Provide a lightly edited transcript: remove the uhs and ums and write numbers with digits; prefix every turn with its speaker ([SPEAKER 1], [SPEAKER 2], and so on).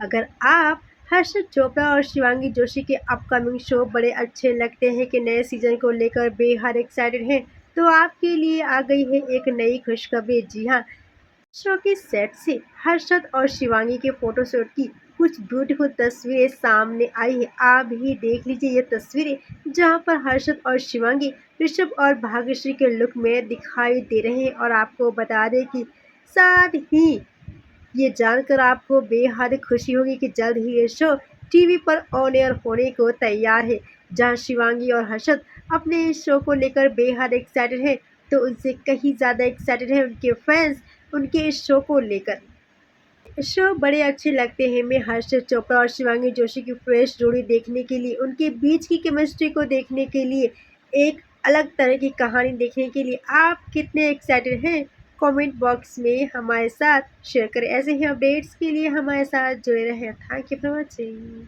[SPEAKER 1] अगर आप हर्षद चोपड़ा और शिवांगी जोशी के अपकमिंग शो बड़े अच्छे लगते हैं कि नए सीजन को लेकर बेहद एक्साइटेड हैं, तो आपके लिए आ गई है एक नई खुशखबरी। जी हाँ, शो के सेट से हर्षद और शिवांगी के फोटोशूट की कुछ ब्यूटीफुल तस्वीरें सामने आई है। आप ही देख लीजिए ये तस्वीरें, जहां पर हर्षद और शिवांगी ऋषभ और भाग्यश्री के लुक में दिखाई दे रहे हैं। और आपको बता दें कि साथ ही ये जानकर आपको बेहद खुशी होगी कि जल्द ही ये शो टीवी पर ऑन एयर होने को तैयार है, जहां शिवांगी और हर्षद अपने इस शो को लेकर बेहद एक्साइटेड हैं, तो उनसे कहीं ज़्यादा एक्साइटेड हैं उनके फैंस उनके इस शो को लेकर। शो बड़े अच्छे लगते हैं। मैं हर्षद चोपड़ा और शिवांगी जोशी की फ्रेश जोड़ी देखने के लिए, उनके बीच की केमिस्ट्री को देखने के लिए, एक अलग तरह की कहानी देखने के लिए आप कितने एक्साइटेड हैं? कमेंट बॉक्स में हमारे साथ शेयर करें। ऐसे ही अपडेट्स के लिए हमारे साथ जुड़े रहें। Thank you for watching.